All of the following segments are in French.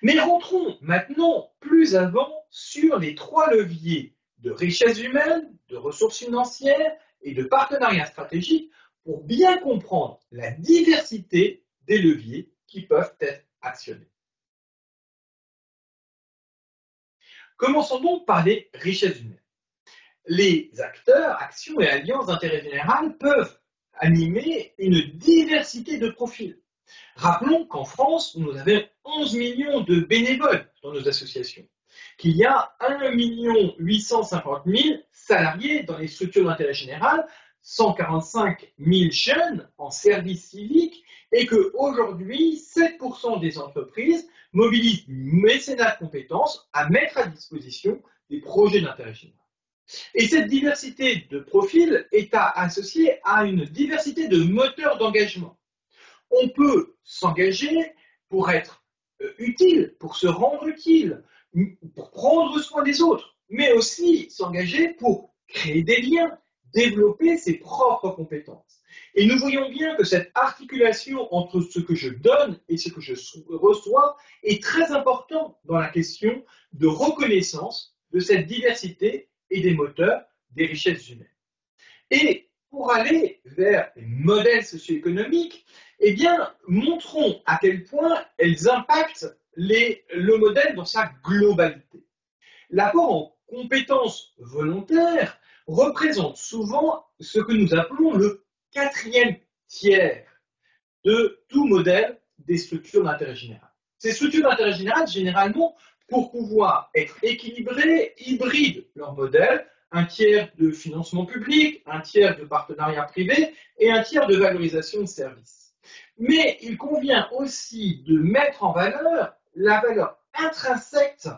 Mais rentrons maintenant plus avant sur les trois leviers de richesse humaine, de ressources financières et de partenariat stratégique pour bien comprendre la diversité des leviers qui peuvent être actionnés. Commençons donc par les richesses humaines. Les acteurs, actions et alliances d'intérêt général peuvent animer une diversité de profils. Rappelons qu'en France, nous avons 11 millions de bénévoles dans nos associations, qu'il y a 1 850 000 salariés dans les structures d'intérêt général, 145 000 jeunes en service civique et qu'aujourd'hui, 7% des entreprises mobilisent du mécénat de compétences à mettre à disposition des projets d'intérêt général. Et cette diversité de profils est associée à une diversité de moteurs d'engagement. On peut s'engager pour être utile, pour se rendre utile, pour prendre soin des autres, mais aussi s'engager pour créer des liens, développer ses propres compétences. Et nous voyons bien que cette articulation entre ce que je donne et ce que je reçois est très importante dans la question de reconnaissance de cette diversité et des moteurs des richesses humaines. Et pour aller vers les modèles socio-économiques, eh bien, montrons à quel point elles impactent le modèle dans sa globalité. L'apport en compétences volontaires représente souvent ce que nous appelons le quatrième tiers de tout modèle des structures d'intérêt général. Ces structures d'intérêt général, généralement, pour pouvoir être équilibrées, hybrident leur modèle, un tiers de financement public, un tiers de partenariat privé et un tiers de valorisation de services. Mais il convient aussi de mettre en valeur la valeur intrinsèque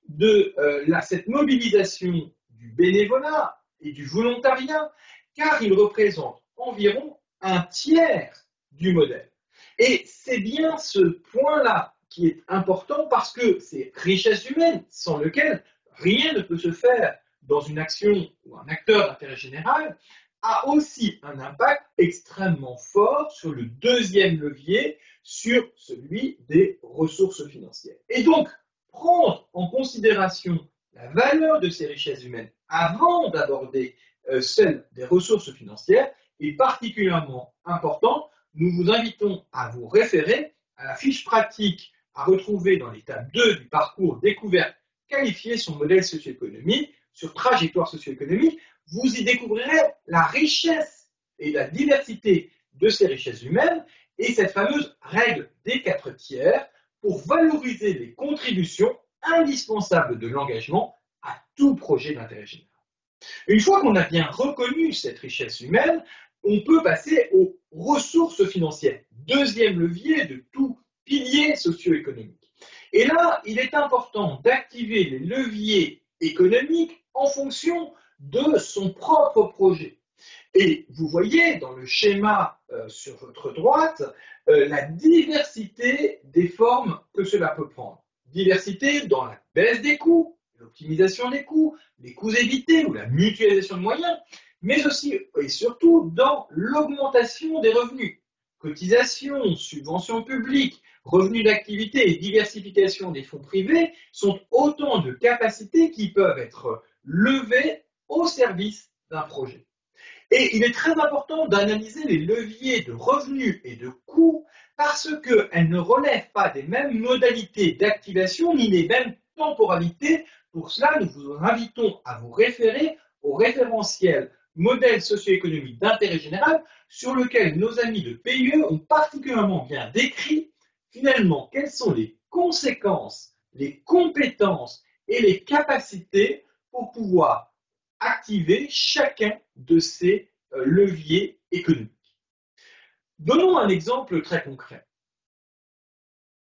de cette mobilisation du bénévolat et du volontariat, car il représente environ un tiers du modèle. Et c'est bien ce point-là qui est important parce que c'est richesse humaine sans lequel rien ne peut se faire dans une action ou un acteur d'intérêt général, a aussi un impact extrêmement fort sur le deuxième levier, sur celui des ressources financières. Et donc, prendre en considération la valeur de ces richesses humaines avant d'aborder celle des ressources financières est particulièrement important. Nous vous invitons à vous référer à la fiche pratique à retrouver dans l'étape 2 du parcours découverte qualifier son modèle socio-économique sur trajectoire socio-économique. Vous y découvrirez la richesse et la diversité de ces richesses humaines et cette fameuse règle des 4 tiers pour valoriser les contributions indispensables de l'engagement à tout projet d'intérêt général. Une fois qu'on a bien reconnu cette richesse humaine, on peut passer aux ressources financières, deuxième levier de tout pilier socio-économique. Et là, il est important d'activer les leviers économiques en fonction de son propre projet. Et vous voyez dans le schéma sur votre droite la diversité des formes que cela peut prendre. Diversité dans la baisse des coûts, l'optimisation des coûts, les coûts évités ou la mutualisation de moyens, mais aussi et surtout dans l'augmentation des revenus. Cotisations, subventions publiques, revenus d'activité et diversification des fonds privés sont autant de capacités qui peuvent être levées au service d'un projet. Et il est très important d'analyser les leviers de revenus et de coûts parce qu'elles ne relèvent pas des mêmes modalités d'activation ni des mêmes temporalités. Pour cela, nous vous invitons à vous référer au référentiel modèle socio-économique d'intérêt général sur lequel nos amis de PIE ont particulièrement bien décrit finalement quelles sont les conséquences, les compétences et les capacités pour pouvoir activer chacun de ces leviers économiques. Donnons un exemple très concret.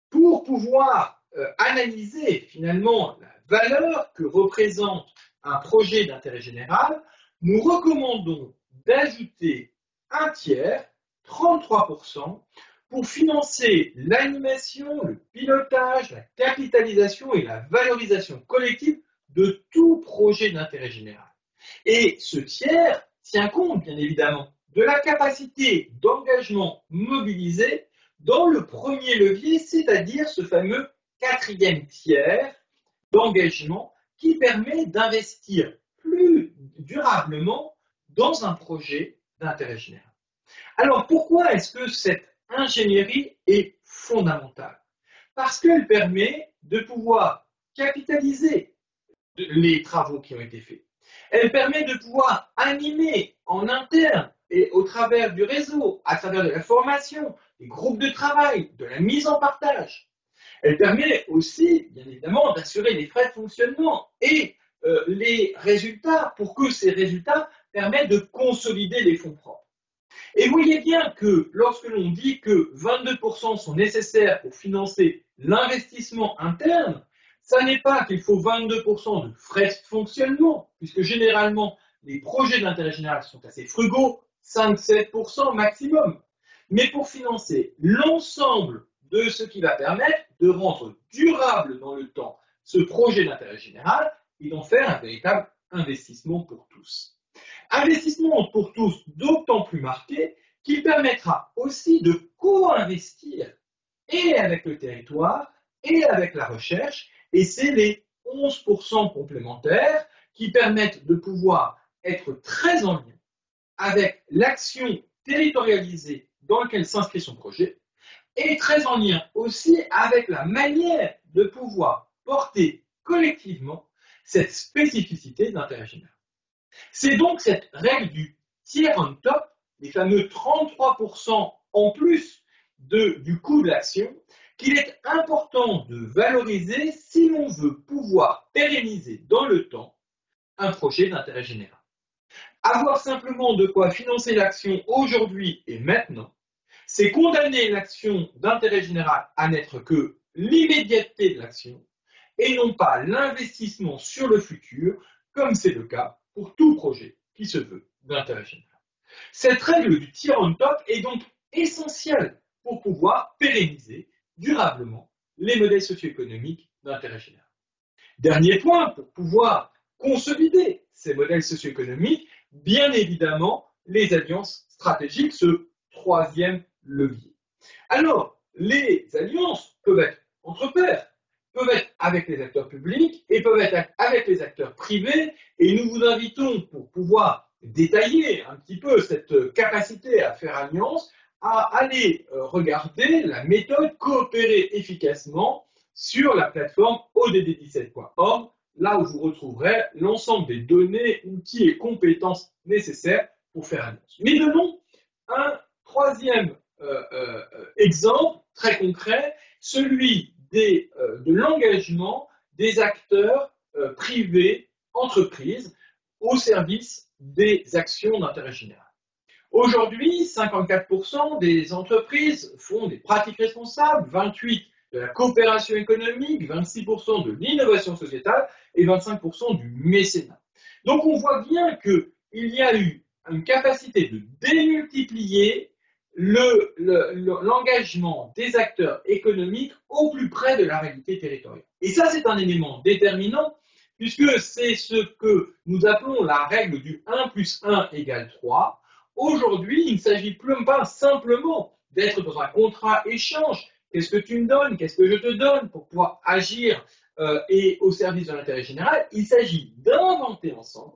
Pour pouvoir analyser finalement la valeur que représente un projet d'intérêt général, nous recommandons d'ajouter un tiers, 33%, pour financer l'animation, le pilotage, la capitalisation et la valorisation collective de tout projet d'intérêt général. Et ce tiers tient compte, bien évidemment, de la capacité d'engagement mobilisé dans le premier levier, c'est-à-dire ce fameux quatrième tiers d'engagement qui permet d'investir plus durablement dans un projet d'intérêt général. Alors pourquoi est-ce que cette ingénierie est fondamentale? Parce qu'elle permet de pouvoir capitaliser les travaux qui ont été faits. Elle permet de pouvoir animer en interne et au travers du réseau, à travers de la formation, des groupes de travail, de la mise en partage. Elle permet aussi, bien évidemment, d'assurer les frais de fonctionnement et les résultats pour que ces résultats permettent de consolider les fonds propres. Et vous voyez bien que lorsque l'on dit que 22% sont nécessaires pour financer l'investissement interne, ça n'est pas qu'il faut 22% de frais de fonctionnement, puisque généralement les projets d'intérêt général sont assez frugaux, 5-7% maximum. Mais pour financer l'ensemble de ce qui va permettre de rendre durable dans le temps ce projet d'intérêt général et d'en faire un véritable investissement pour tous. Investissement pour tous d'autant plus marqué qu'il permettra aussi de co-investir et avec le territoire et avec la recherche, et c'est les 11% complémentaires qui permettent de pouvoir être très en lien avec l'action territorialisée dans laquelle s'inscrit son projet, et très en lien aussi avec la manière de pouvoir porter collectivement cette spécificité d'intérêt général. C'est donc cette règle du tiers on top, les fameux 33% en plus du coût de l'action, qu'il est important de valoriser si l'on veut pouvoir pérenniser dans le temps un projet d'intérêt général. Avoir simplement de quoi financer l'action aujourd'hui et maintenant, c'est condamner l'action d'intérêt général à n'être que l'immédiateté de l'action et non pas l'investissement sur le futur, comme c'est le cas pour tout projet qui se veut d'intérêt général. Cette règle du tiers on top est donc essentielle pour pouvoir pérenniser durablement les modèles socio-économiques d'intérêt général. Dernier point, pour pouvoir consolider ces modèles socio-économiques, bien évidemment, les alliances stratégiques, ce troisième levier. Alors, les alliances peuvent être entre pairs, peuvent être avec les acteurs publics et peuvent être avec les acteurs privés, et nous vous invitons, pour pouvoir détailler un petit peu cette capacité à faire alliance, à aller regarder la méthode coopérer efficacement sur la plateforme odd17.org, là où vous retrouverez l'ensemble des données, outils et compétences nécessaires pour faire alliance. Mais donnons un troisième exemple très concret, celui de l'engagement des acteurs privés, entreprises, au service des actions d'intérêt général. Aujourd'hui, 54% des entreprises font des pratiques responsables, 28% de la coopération économique, 26% de l'innovation sociétale et 25% du mécénat. Donc on voit bien qu'il y a eu une capacité de démultiplier l'engagement des acteurs économiques au plus près de la réalité territoriale. Et ça, c'est un élément déterminant, puisque c'est ce que nous appelons la règle du 1 plus 1 égale 3. Aujourd'hui, il ne s'agit plus pas simplement d'être dans un contrat-échange. Qu'est-ce que tu me donnes? Qu'est-ce que je te donne pour pouvoir agir et au service de l'intérêt général? Il s'agit d'inventer ensemble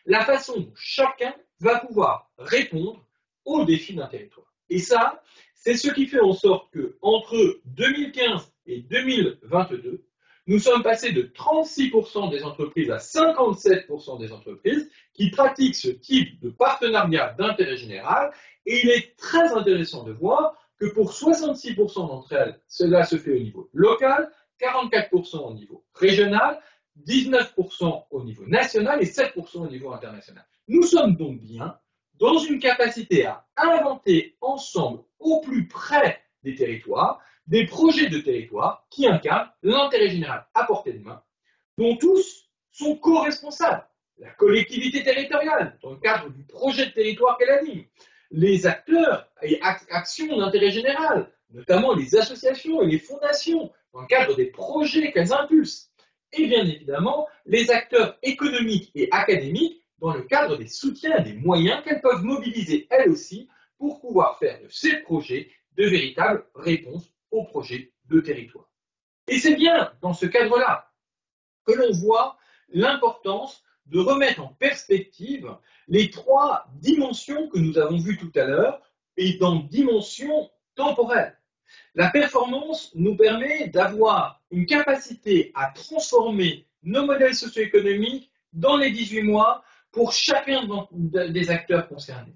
la façon dont chacun va pouvoir répondre aux défis d'un territoire. Et ça, c'est ce qui fait en sorte qu'entre 2015 et 2022, nous sommes passés de 36% des entreprises à 57% des entreprises qui pratiquent ce type de partenariat d'intérêt général. Et il est très intéressant de voir que pour 66% d'entre elles, cela se fait au niveau local, 44% au niveau régional, 19% au niveau national et 7% au niveau international. Nous sommes donc bien dans une capacité à inventer ensemble, au plus près des territoires, des projets de territoire qui incarnent l'intérêt général à portée de main, dont tous sont co-responsables. La collectivité territoriale, dans le cadre du projet de territoire qu'elle anime, les acteurs et actions d'intérêt général, notamment les associations et les fondations, dans le cadre des projets qu'elles impulsent, et bien évidemment les acteurs économiques et académiques dans le cadre des soutiens et des moyens qu'elles peuvent mobiliser elles aussi pour pouvoir faire de ces projets de véritables réponses aux projets de territoire. Et c'est bien dans ce cadre-là que l'on voit l'importance de remettre en perspective les trois dimensions que nous avons vues tout à l'heure et dans dimensions temporelles. La performance nous permet d'avoir une capacité à transformer nos modèles socio-économiques dans les 18 mois pour chacun des acteurs concernés.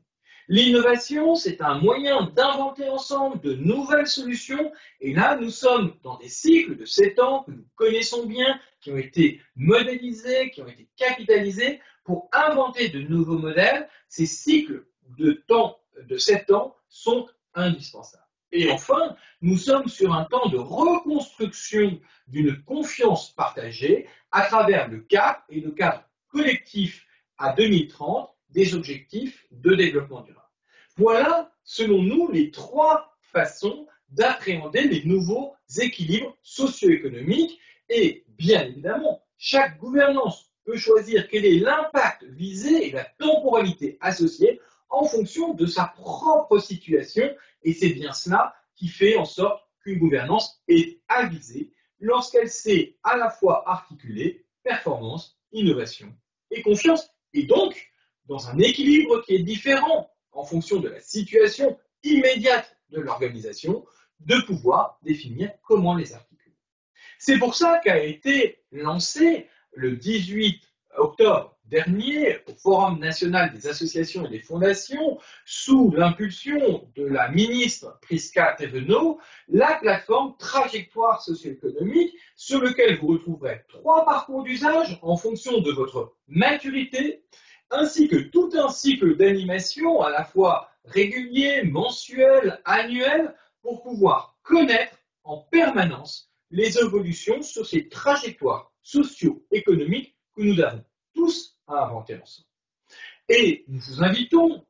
L'innovation, c'est un moyen d'inventer ensemble de nouvelles solutions. Et là, nous sommes dans des cycles de 7 ans que nous connaissons bien, qui ont été modélisés, qui ont été capitalisés pour inventer de nouveaux modèles. Ces cycles de temps de 7 ans sont indispensables. Et enfin, nous sommes sur un temps de reconstruction d'une confiance partagée à travers le CAP et le cadre collectif à 2030 des objectifs de développement durable. Voilà, selon nous, les trois façons d'appréhender les nouveaux équilibres socio-économiques et, bien évidemment, chaque gouvernance peut choisir quel est l'impact visé et la temporalité associée en fonction de sa propre situation et c'est bien cela qui fait en sorte qu'une gouvernance est avisée lorsqu'elle sait à la fois articuler performance, innovation et confiance et donc dans un équilibre qui est différent en fonction de la situation immédiate de l'organisation, de pouvoir définir comment les articuler. C'est pour ça qu'a été lancé le 18 octobre dernier au Forum national des associations et des fondations, sous l'impulsion de la ministre Prisca Thévenot, la plateforme Trajectoire socio-économique, sur lequel vous retrouverez 3 parcours d'usage en fonction de votre maturité, ainsi que tout un cycle d'animation à la fois régulier, mensuel, annuel, pour pouvoir connaître en permanence les évolutions sur ces trajectoires socio-économiques que nous avons tous à inventer ensemble. Et nous vous invitons,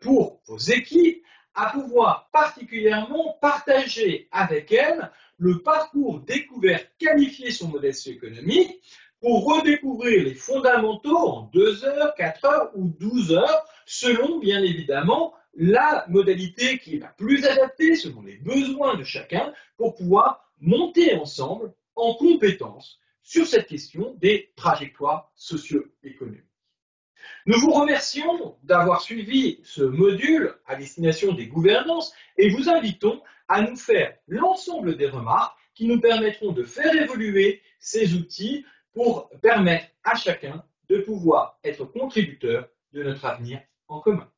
pour vos équipes, à pouvoir particulièrement partager avec elles le parcours découvert qualifié son modèle socio-économique pour redécouvrir les fondamentaux en 2 heures, 4 heures ou 12 heures, selon bien évidemment la modalité qui est la plus adaptée, selon les besoins de chacun, pour pouvoir monter ensemble en compétences sur cette question des trajectoires socio-économiques. Nous vous remercions d'avoir suivi ce module à destination des gouvernances et vous invitons à nous faire l'ensemble des remarques qui nous permettront de faire évoluer ces outils pour permettre à chacun de pouvoir être contributeur de notre avenir en commun.